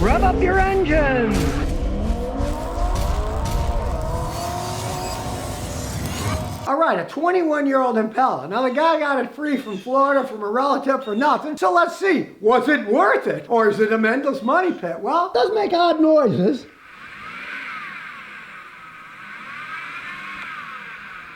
Rev up your engines! All right, a 21-year-old Impala. Now the guy got it free from Florida from a relative for nothing. So let's see, was it worth it? Or is it a mental money pit? Well, it does make odd noises.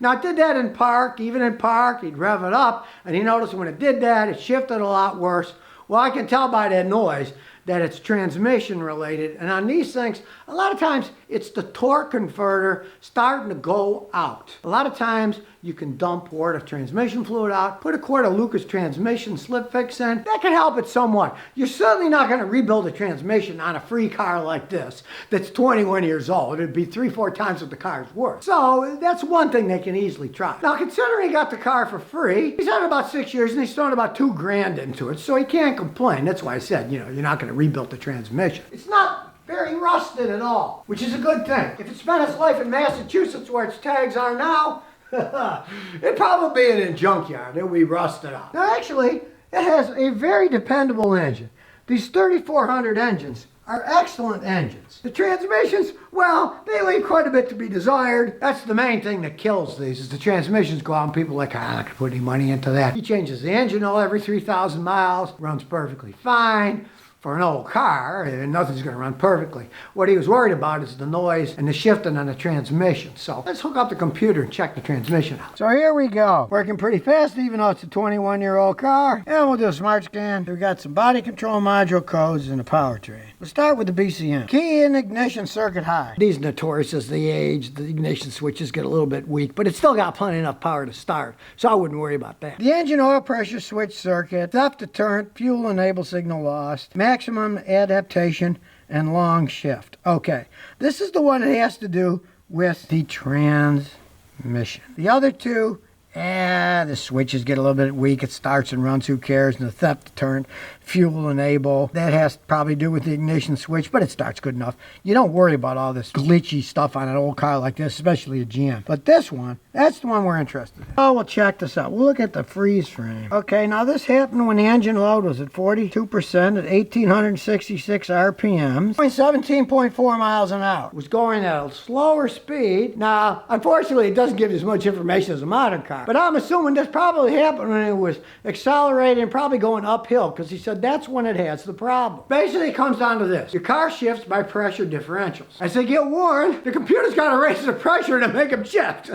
Now it did that in park, even in park, he'd rev it up, and he noticed when it did that, it shifted a lot worse. Well, I can tell by that noise that it's transmission related, and on these things, a lot of times it's the torque converter starting to go out. A lot of times you can dump a quart of transmission fluid out, put a quart of Lucas transmission slip fix in. That can help it somewhat. You're certainly not going to rebuild a transmission on a free car like this that's 21 years old. It'd be 3-4 times what the car's worth. So that's one thing they can easily try. Now considering he got the car for free, he's had it about 6 years and he's thrown about $2 grand into it, so he can't complain. That's why I said, you're not going to rebuild the transmission. It's not very rusted at all, which is a good thing. If it spent its life in Massachusetts where its tags are now, it'd probably be in a junkyard. It would be rusted out. Now actually, it has a very dependable engine. These 3400 engines are excellent engines. The transmissions, well, they leave quite a bit to be desired. That's the main thing that kills these, is the transmissions go out and people are like, I'm not gonna put any money into that. He changes the engine oil every 3,000 miles, runs perfectly fine. For an old car, and nothing's going to run perfectly. What he was worried about is the noise and the shifting on the transmission. So let's hook up the computer and check the transmission out. So here we go. Working pretty fast, even though it's a 21-year-old car. And we'll do a smart scan. We got some body control module codes and a powertrain. We'll start with the BCM. Key in ignition circuit high. These notorious as they age, the ignition switches get a little bit weak, but it's still got plenty enough power to start. So I wouldn't worry about that. The engine oil pressure switch circuit, theft deterrent, fuel enable signal lost, maximum adaptation, and long shift. Okay, this is the one that has to do with the transmission. The other two, the switches get a little bit weak. It starts and runs, who cares? And the theft deterrent, fuel enable, that has to probably do with the ignition switch, but it starts good enough. You don't worry about all this glitchy stuff on an old car like this, especially a GM. But this one, that's the one we're interested in. Oh, we'll check this out. We'll look at the freeze frame. Okay, now this happened when the engine load was at 42% at 1,866 RPMs, going 17.4 miles an hour. It was going at a slower speed. Now, unfortunately, it doesn't give you as much information as a modern car, but I'm assuming this probably happened when it was accelerating and probably going uphill, because he said that's when it has the problem. Basically, it comes down to this. Your car shifts by pressure differentials. As they get worn, the computer's got to raise the pressure to make them shift.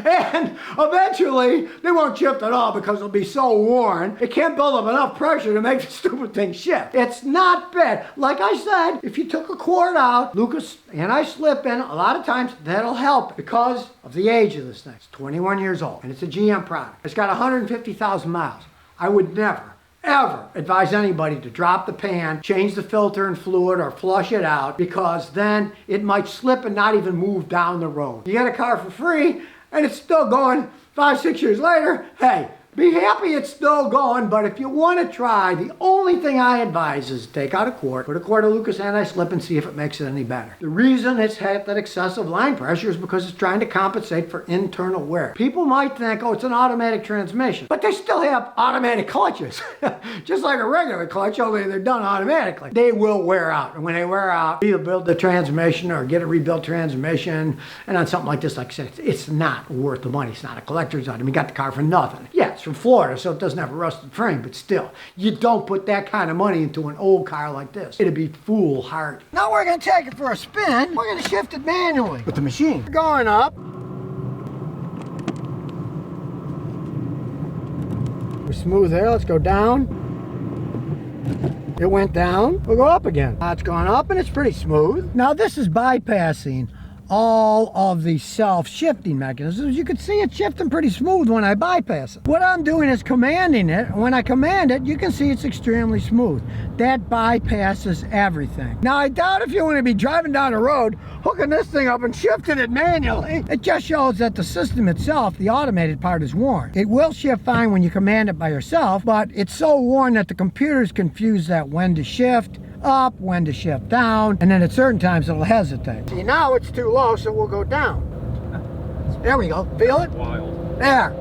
And eventually, they won't shift at all because it'll be so worn, it can't build up enough pressure to make the stupid thing shift. It's not bad. Like I said, if you took a quart out, Lucas and I slip in, a lot of times that'll help because of the age of this thing. It's 21 years old and it's a GM product. It's got 150,000 miles. I would never, ever advise anybody to drop the pan, change the filter and fluid, or flush it out, because then it might slip and not even move down the road. You get a car for free and it's still going 5-6 years later, hey, be happy it's still going. But if you want to try, the only thing I advise is take out a quart, put a quart of Lucas anti-slip and see if it makes it any better. The reason it's had that excessive line pressure is because it's trying to compensate for internal wear. People might think, oh, it's an automatic transmission, but they still have automatic clutches. Just like a regular clutch, only they're done automatically. They will wear out, and when they wear out, either build the transmission or get a rebuilt transmission. And on something like this, like I said, it's not worth the money. It's not a collector's item. You got the car for nothing. Yeah, it's from Florida, so it doesn't have a rusted frame, but still, you don't put that kind of money into an old car like this. It'd be foolhardy. Now we're going to take it for a spin. We're going to shift it manually with the machine. We're going up. We're smooth there. Let's go down. It went down. We'll go up again. Now it's gone up and it's pretty smooth. Now this is bypassing all of the self-shifting mechanisms. You can see it shifting pretty smooth when I bypass it. What I'm doing is commanding it. When I command it, you can see it's extremely smooth. That bypasses everything. Now, I doubt if you want to be driving down the road, hooking this thing up and shifting it manually. It just shows that the system itself, the automated part, is worn. It will shift fine when you command it by yourself, but it's so worn that the computer's confused that when to shift up, when to shift down, and then at certain times it'll hesitate. See, now it's too low, so we'll go down. There we go. Feel it? Wild. There.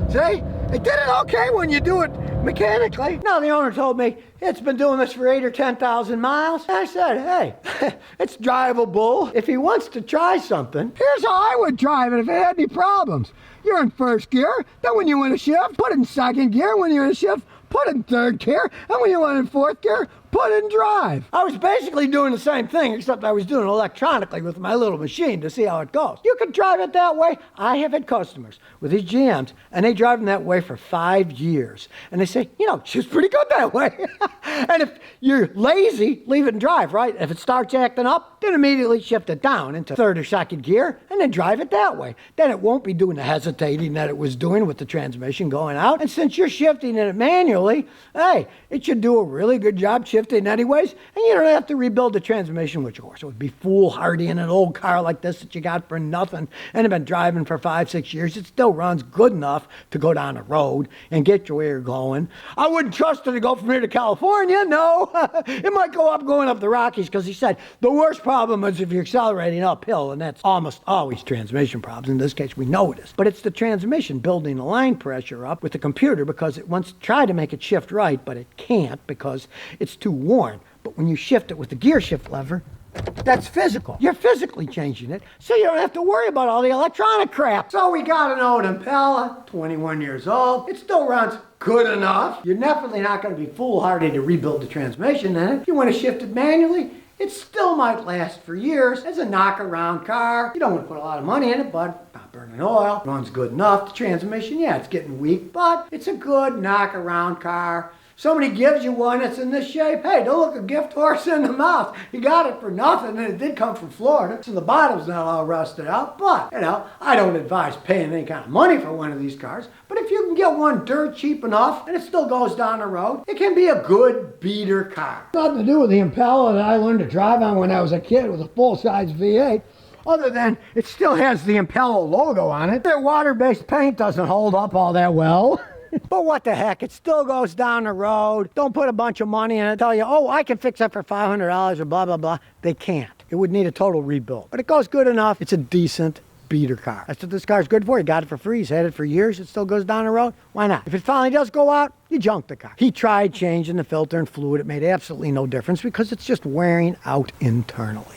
See? It did it okay when you do it mechanically. Now the owner told me it's been doing this for 8 or 10,000 miles. I said, hey, it's drivable. If he wants to try something, here's how I would drive it if it had any problems. You're in first gear, then when you in a shift, put it in second gear. When you're in a shift, put it in third gear. And when you went in fourth gear, put it in drive. I was basically doing the same thing, except I was doing it electronically with my little machine to see how it goes. You can drive it that way. I have had customers with these GMs, and they drive them that way for 5 years. And they say, you know, she's pretty good that way. And if you're lazy, leave it in drive, right? If it starts acting up, then immediately shift it down into third or second gear, and then drive it that way. Then it won't be doing the hesitating that it was doing with the transmission going out. And since you're shifting it manually, hey, it should do a really good job shifting anyways, and you don't have to rebuild the transmission, which of course would be foolhardy in an old car like this that you got for nothing and have been driving for 5-6 years. It still runs good enough to go down the road and get you where you're going. I wouldn't trust it to go from here to California, no. It might go up going up the Rockies, because he said the worst problem is if you're accelerating uphill, and that's almost always transmission problems. In this case, we know it is. But it's the transmission building the line pressure up with the computer, because it wants to try to make it shift right, but it can't because it's too worn. But when you shift it with the gear shift lever, that's physical. You're physically changing it, so you don't have to worry about all the electronic crap. So we got an old Impala, 21 years old. It still runs good enough. You're definitely not going to be foolhardy to rebuild the transmission in it. If you want to shift it manually, it still might last for years. It's a knock-around car. You don't want to put a lot of money in it, but not burning oil. Runs good enough. The transmission, yeah, it's getting weak, but it's a good knock-around car. Somebody gives you one that's in this shape, hey, don't look a gift horse in the mouth. You got it for nothing, and it did come from Florida, so the bottom's not all rusted out. But, you know, I don't advise paying any kind of money for one of these cars. But if you can get one dirt cheap enough, and it still goes down the road, it can be a good beater car. Nothing to do with the Impala that I learned to drive on when I was a kid with a full-size V8. Other than it still has the Impala logo on it. Their water-based paint doesn't hold up all that well. But what the heck, it still goes down the road. Don't put a bunch of money in it. Tell you, oh, I can fix that for $500 or blah, blah, blah. They can't. It would need a total rebuild. But it goes good enough. It's a decent beater car. That's what this car's good for. You got it for free. He's had it for years. It still goes down the road. Why not? If it finally does go out, you junk the car. He tried changing the filter and fluid. It made absolutely no difference because it's just wearing out internally.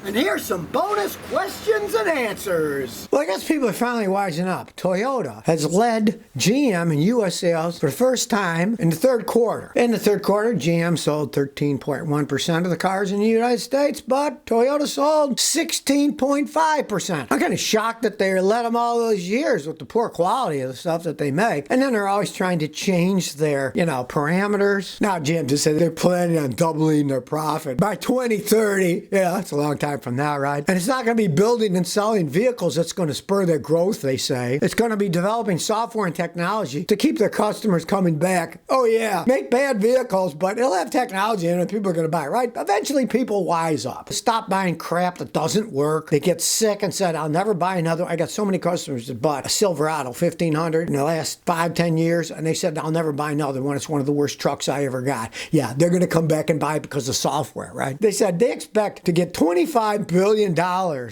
And here's some bonus questions and answers. Well, I guess people are finally wising up. Toyota has led GM in U.S. sales for the first time in the third quarter. In the third quarter, GM sold 13.1% of the cars in the United States, but Toyota sold 16.5%. I'm kind of shocked that they let them all those years with the poor quality of the stuff that they make. And then they're always trying to change their, parameters. Now, GM just said they're planning on doubling their profit by 2030. Yeah, that's a long time from now, right? And it's not going to be building and selling vehicles that's going to spur their growth, they say. It's going to be developing software and technology to keep their customers coming back. Oh yeah, make bad vehicles, but it'll have technology in it people are going to buy, right? Eventually people wise up. Stop buying crap that doesn't work. They get sick and said, I'll never buy another. I got so many customers that bought a Silverado 1500 in the last 5-10 years, and they said, I'll never buy another one. It's one of the worst trucks I ever got. Yeah, they're going to come back and buy it because of software, right? They said they expect to get $25 billion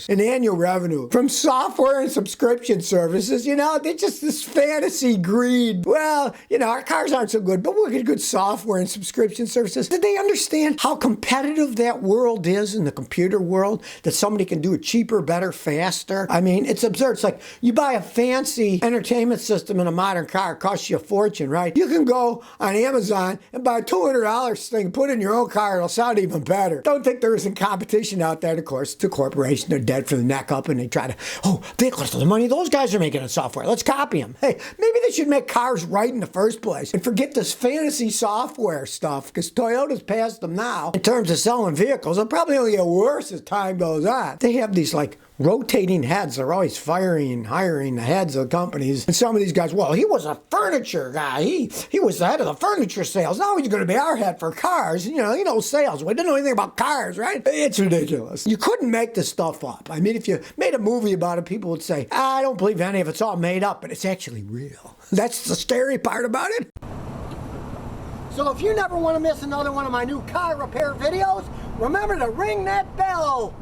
in annual revenue from software and subscription services. They're just this fantasy greed. Well, our cars aren't so good, but we'll get good software and subscription services. Did they understand how competitive that world is in the computer world? That somebody can do it cheaper, better, faster? I mean, it's absurd. It's like you buy a fancy entertainment system in a modern car, it costs you a fortune, right? You can go on Amazon and buy a $200 thing, put it in your own car, it'll sound even better. Don't think there isn't competition out there. Of course, the corporation, they're dead from the neck up, and they try to, think of the money those guys are making in software. Let's copy them. Hey, maybe they should make cars right in the first place and forget this fantasy software stuff, because Toyota's past them now. In terms of selling vehicles, it'll probably only get worse as time goes on. They have these rotating heads. They're always firing and hiring the heads of companies. And some of these guys, well, he was a furniture guy. He was the head of the furniture sales. Now he's going to be our head for cars. He knows sales. We didn't know anything about cars, right? It's ridiculous. You couldn't make this stuff up. I mean, if you made a movie about it, people would say, I don't believe any of it's all made up, but it's actually real. That's the scary part about it. So if you never want to miss another one of my new car repair videos, remember to ring that bell.